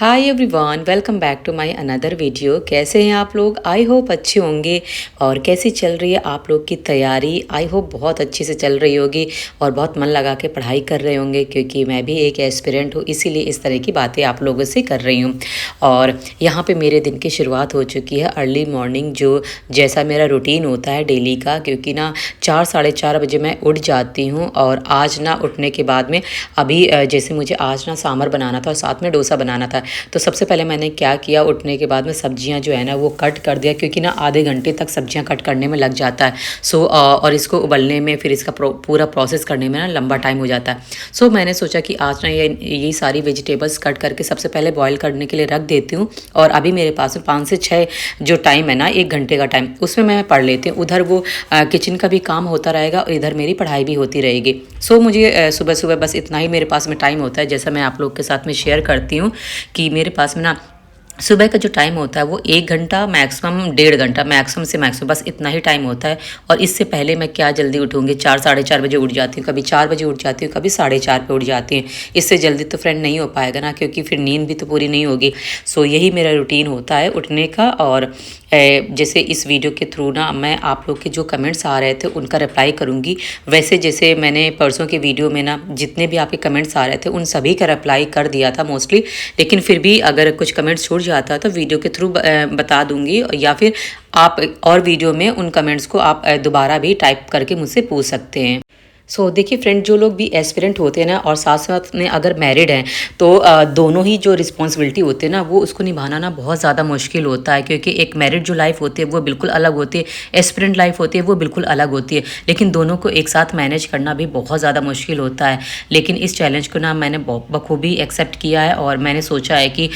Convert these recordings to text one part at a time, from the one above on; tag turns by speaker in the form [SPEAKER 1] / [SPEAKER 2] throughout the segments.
[SPEAKER 1] Hi everyone, welcome back to my another video. कैसे हैं आप लोग? आई होप अच्छे होंगे। और कैसी चल रही है आप लोग की तैयारी? आई होप बहुत अच्छे से चल रही होगी और बहुत मन लगा के पढ़ाई कर रहे होंगे, क्योंकि मैं भी एक एस्पिरेंट हूँ, इसीलिए इस तरह की बातें आप लोगों से कर रही हूँ। और यहाँ पे मेरे दिन की शुरुआत हो चुकी है अर्ली मॉर्निंग, जो जैसा मेरा रूटीन होता है डेली का, क्योंकि ना 4 साढ़े 4 बजे मैं उठ जाती हूँ। और आज ना उठने के बाद में अभी जैसे मुझे आज ना सांभर बनाना था और साथ में डोसा बनाना था, तो सबसे पहले मैंने क्या किया, उठने के बाद में सब्जियां जो है ना वो कट कर दिया, क्योंकि ना आधे घंटे तक सब्जियां कट करने में लग जाता है। और इसको उबलने में, फिर इसका पूरा प्रोसेस करने में ना लंबा टाइम हो जाता है। मैंने सोचा कि आज ना ये सारी वेजिटेबल्स कट करके सबसे पहले बॉईल करने के लिए रख देती हूँ। और अभी मेरे पास 5 से 6 जो टाइम है ना, 1 घंटे का टाइम, उसमें मैं पढ़ लेती हूँ। उधर वो किचन का भी काम होता रहेगा और इधर मेरी पढ़ाई भी होती रहेगी। मुझे सुबह सुबह बस इतना ही मेरे पास में टाइम होता है, जैसा मैं आप लोग के साथ में शेयर करती हूँ कि मेरे पास में ना सुबह का जो टाइम होता है वो 1 घंटा, मैक्सिमम 1.5 घंटा, मैक्सिमम से मैक्सिमम बस इतना ही टाइम होता है। और इससे पहले मैं क्या जल्दी उठूँगी, 4 साढ़े 4 बजे उठ जाती हूँ, कभी 4 बजे उठ जाती हूँ, कभी 4:30 पे उठ जाती हूँ। इससे जल्दी तो फ्रेंड नहीं हो पाएगा ना, क्योंकि फिर नींद भी तो पूरी नहीं होगी। यही मेरा रूटीन होता है उठने का। और जैसे इस वीडियो के थ्रू ना मैं आप लोग के जो कमेंट्स आ रहे थे उनका रिप्लाई करूँगी। वैसे जैसे मैंने परसों के वीडियो में ना जितने भी आपके कमेंट्स आ रहे थे उन सभी का रिप्लाई कर दिया था मोस्टली, लेकिन फिर भी अगर कुछ कमेंट्स छूट जाता है तो वीडियो के थ्रू बता दूंगी, या फिर आप और वीडियो में उन कमेंट्स को आप दोबारा भी टाइप करके मुझसे पूछ सकते हैं। देखिए फ्रेंड, जो लोग भी एस्पिरेंट होते हैं ना और साथ साथ में अगर मैरिड हैं, तो दोनों ही जो रिस्पॉन्सिबिलिटी होते हैं ना वो उसको निभाना ना बहुत ज़्यादा मुश्किल होता है, क्योंकि एक मैरिड जो लाइफ होती है वो बिल्कुल अलग होती है, एस्पिरेंट लाइफ होती है वो बिल्कुल अलग होती है। लेकिन दोनों को एक साथ मैनेज करना भी बहुत ज़्यादा मुश्किल होता है। लेकिन इस चैलेंज को ना मैंने बखूबी एक्सेप्ट किया है, और मैंने सोचा है कि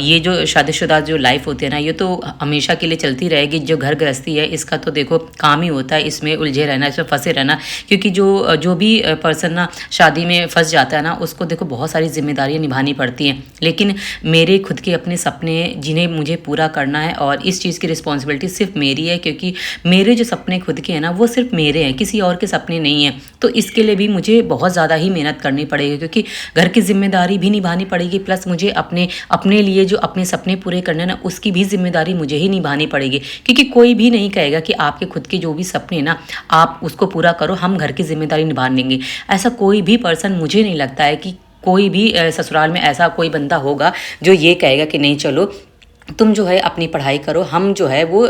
[SPEAKER 1] ये जो शादीशुदा जो लाइफ होती है ना, ये तो हमेशा के लिए चलती रहेगी। जो घर गृहस्थी है इसका तो देखो काम ही होता है इसमें उलझे रहना, इसमें फंसे रहना। क्योंकि जो भी पर्सन ना शादी में फंस जाता है ना, उसको देखो बहुत सारी जिम्मेदारियां निभानी पड़ती हैं। लेकिन मेरे खुद के अपने सपने जिन्हें मुझे पूरा करना है, और इस चीज़ की रिस्पॉन्सिबिलिटी सिर्फ मेरी है, क्योंकि मेरे जो सपने खुद के हैं ना वो सिर्फ मेरे हैं, किसी और के सपने नहीं हैं। तो इसके लिए भी मुझे बहुत ज़्यादा ही मेहनत करनी पड़ेगी, क्योंकि घर की जिम्मेदारी भी निभानी पड़ेगी, प्लस मुझे अपने लिए जो अपने सपने पूरे करने ना उसकी भी जिम्मेदारी मुझे ही निभानी पड़ेगी। क्योंकि कोई भी नहीं कहेगा कि आपके खुद के जो भी सपने ना आप उसको पूरा करो, हम घर की जिम्मेदारी निभा लेंगे। ऐसा कोई भी पर्सन, मुझे नहीं लगता है कि कोई भी ससुराल में ऐसा कोई बंदा होगा जो ये कहेगा कि नहीं चलो तुम जो है अपनी पढ़ाई करो, हम जो है वो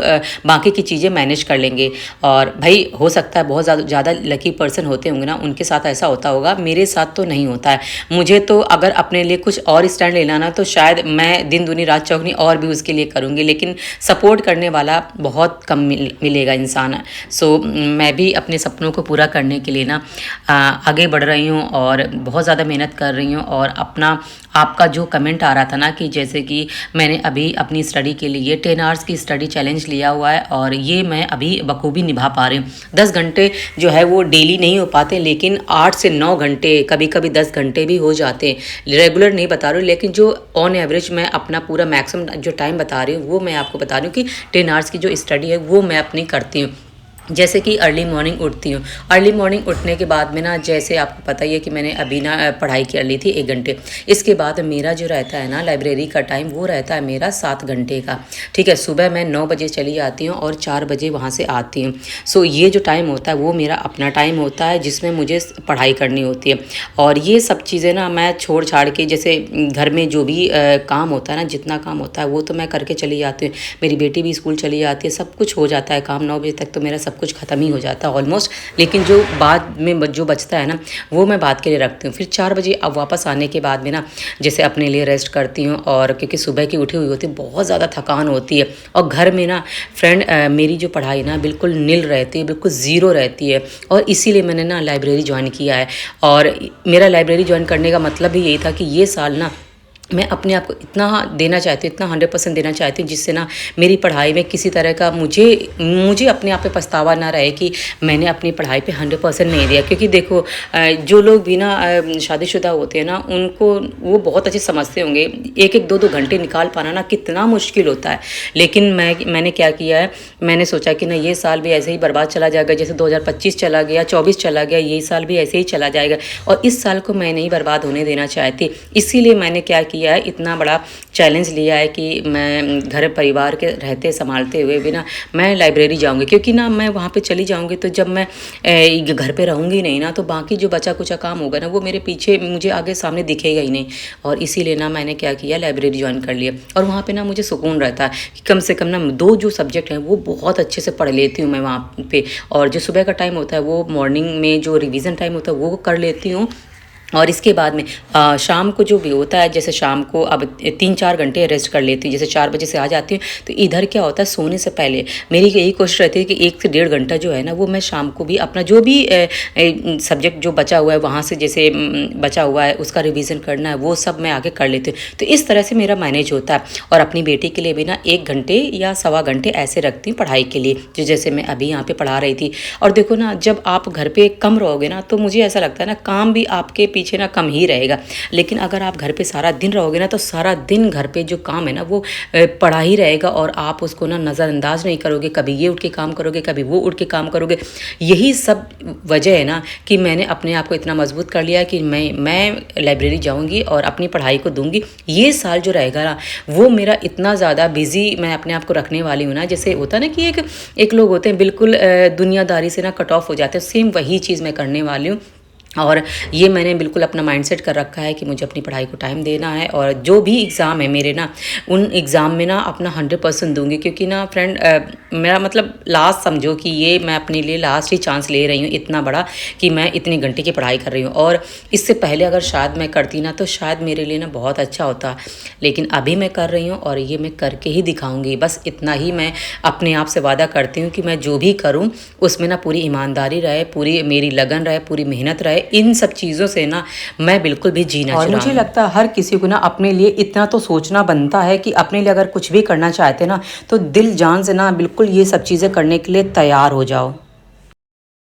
[SPEAKER 1] बाकी की चीज़ें मैनेज कर लेंगे। और भाई हो सकता है बहुत ज़्यादा लकी पर्सन होते होंगे ना, उनके साथ ऐसा होता होगा, मेरे साथ तो नहीं होता है। मुझे तो अगर अपने लिए कुछ और स्टैंड लेना ना, तो शायद मैं दिन दूनी रात चौगनी और भी उसके लिए करूँगी, लेकिन सपोर्ट करने वाला बहुत कम मिलेगा इंसान। मैं भी अपने सपनों को पूरा करने के लिए ना आगे बढ़ रही हूँ और बहुत ज़्यादा मेहनत कर रही हूँ। और आपका जो कमेंट आ रहा था ना कि जैसे कि मैंने अभी अपनी स्टडी के लिए 10 आवर्स की स्टडी चैलेंज लिया हुआ है, और ये मैं अभी बखूबी निभा पा रही हूँ। 10 घंटे जो है वो डेली नहीं हो पाते, लेकिन 8 से 9 घंटे, कभी कभी 10 घंटे भी हो जाते हैं। रेगुलर नहीं बता रही हूँ, लेकिन जो ऑन एवरेज मैं अपना पूरा मैक्सिमम जो टाइम बता रही हूँ वो मैं आपको बता रही हूँ कि 10 आवर्स की जो स्टडी है वो मैं अपनी करती हूँ। जैसे कि अर्ली मॉर्निंग उठती हूँ। अर्ली मॉर्निंग उठने के बाद में ना, जैसे आपको पता ही है कि मैंने अभी ना पढ़ाई कर ली थी 1 घंटे। इसके बाद मेरा जो रहता है ना लाइब्रेरी का टाइम, वो रहता है मेरा 7 घंटे का। ठीक है, सुबह मैं 9 बजे चली जाती हूँ और 4 बजे वहाँ से आती हूँ। ये जो टाइम होता है वो मेरा अपना टाइम होता है, जिसमें मुझे पढ़ाई करनी होती है। और ये सब चीज़ें ना मैं छोड़ छाड़ के, जैसे घर में जो भी काम होता है ना, जितना काम होता है वो तो मैं करके चली जाती हूँ। मेरी बेटी भी स्कूल चली जाती है, सब कुछ हो जाता है काम। 9 बजे तक तो मेरा सब कुछ ख़त्म ही हो जाता है ऑलमोस्ट। लेकिन जो बाद में जो बचता है ना, वो मैं बाद के लिए रखती हूँ। फिर 4 बजे अब वापस आने के बाद में ना, जैसे अपने लिए रेस्ट करती हूँ, और क्योंकि सुबह की उठी हुई होती है, बहुत ज़्यादा थकान होती है। और घर में ना फ्रेंड मेरी जो पढ़ाई ना बिल्कुल नील रहती है, बिल्कुल ज़ीरो रहती है। और इसीलिए मैंने ना लाइब्रेरी ज्वाइन किया है। और मेरा लाइब्रेरी ज्वाइन करने का मतलब भी यही था कि ये साल ना मैं अपने आप को इतना देना चाहती हूँ, इतना 100% देना चाहती हूँ, जिससे ना मेरी पढ़ाई में किसी तरह का मुझे अपने आप पे पछतावा ना रहे कि मैंने अपनी पढ़ाई पे 100% नहीं दिया। क्योंकि देखो जो लोग भी ना शादीशुदा होते हैं ना, उनको वो बहुत अच्छे समझते होंगे, एक 2 घंटे निकाल पाना ना कितना मुश्किल होता है। लेकिन मैंने क्या किया है, मैंने सोचा कि ना ये साल भी ऐसे ही बर्बाद चला जाएगा, जैसे 2025 चला गया, 24 चला गया, ये साल भी ऐसे ही चला जाएगा। और इस साल को मैं नहीं बर्बाद होने देना चाहती, इसीलिए मैंने क्या किया है, इतना बड़ा चैलेंज लिया है कि मैं घर परिवार के रहते संभालते हुए भी ना मैं लाइब्रेरी जाऊँगी, क्योंकि ना मैं वहाँ पे चली जाऊँगी तो जब मैं घर पे रहूँगी नहीं ना, तो बाकी जो बचा कुचा काम होगा ना वो मेरे पीछे मुझे आगे सामने दिखेगा ही नहीं। और इसीलिए ना मैंने क्या किया, लाइब्रेरी ज्वाइन कर लिया। और वहाँ पे ना मुझे सुकून रहता है कि कम से कम ना 2 जो सब्जेक्ट हैं वो बहुत अच्छे से पढ़ लेती हूँ मैं वहाँ पे। और जो सुबह का टाइम होता है वो मॉर्निंग में जो रिवीजन टाइम होता है वो कर लेती हूँ। और इसके बाद में शाम को जो भी होता है, जैसे शाम को अब 3-4 घंटे रेस्ट कर लेती हूँ। जैसे 4 बजे से आ जाती हूँ तो इधर क्या होता है, सोने से पहले मेरी यही कोशिश रहती है कि 1 से 1.5 घंटा जो है ना वो मैं शाम को भी अपना जो भी सब्जेक्ट जो बचा हुआ है वहाँ से जैसे बचा हुआ है उसका रिवीजन करना है वो सब मैं आगे कर लेती हूँ। तो इस तरह से मेरा मैनेज होता है। और अपनी बेटी के लिए भी ना 1 घंटे या सवा घंटे ऐसे रखती हूँ पढ़ाई के लिए, जो जैसे मैं अभी यहाँ पे पढ़ा रही थी। और देखो ना, जब आप घर पे कम रहोगे ना तो मुझे ऐसा लगता है ना काम भी आपके पीछे ना कम ही रहेगा। लेकिन अगर आप घर पे सारा दिन रहोगे ना तो सारा दिन घर पे जो काम है ना वो पड़ा ही रहेगा और आप उसको ना नज़रअंदाज नहीं करोगे। कभी ये उठ के काम करोगे, कभी वो उठ के काम करोगे। यही सब वजह है ना कि मैंने अपने आप को इतना मजबूत कर लिया कि मैं लाइब्रेरी जाऊँगी और अपनी पढ़ाई को दूंगी। ये साल जो रहेगा ना वो मेरा इतना ज़्यादा बिजी मैं अपने आप को रखने वाली हूँ ना। जैसे होता है ना कि एक लोग होते हैं बिल्कुल दुनियादारी से ना कट ऑफ हो जाते हैं, सेम वही चीज़ मैं करने वाली हूँ। और ये मैंने बिल्कुल अपना माइंडसेट कर रखा है कि मुझे अपनी पढ़ाई को टाइम देना है। और जो भी एग्ज़ाम है मेरे ना, उन एग्ज़ाम में ना अपना 100% दूंगी। क्योंकि ना फ्रेंड, मेरा मतलब लास्ट समझो कि ये मैं अपने लिए लास्ट ही चांस ले रही हूँ इतना बड़ा, कि मैं इतने घंटे की पढ़ाई कर रही हूँ। और इससे पहले अगर शायद मैं करती ना तो शायद मेरे लिए ना बहुत अच्छा होता। लेकिन अभी मैं कर रही हूँ और ये मैं करके ही दिखाऊँगी। बस इतना ही मैं अपने आप से वादा करती हूँ कि मैं जो भी करूँ उसमें ना पूरी ईमानदारी रहे, पूरी मेरी लगन रहे, पूरी मेहनत रहे। इन सब चीज़ों से ना मैं बिल्कुल भी जीना चाहती हूँ। और मुझे लगता है हर किसी को ना अपने लिए इतना तो सोचना बनता है कि अपने लिए अगर कुछ भी करना चाहते ना तो दिल जान से ना बिल्कुल ये सब चीज़ें करने के लिए तैयार हो जाओ।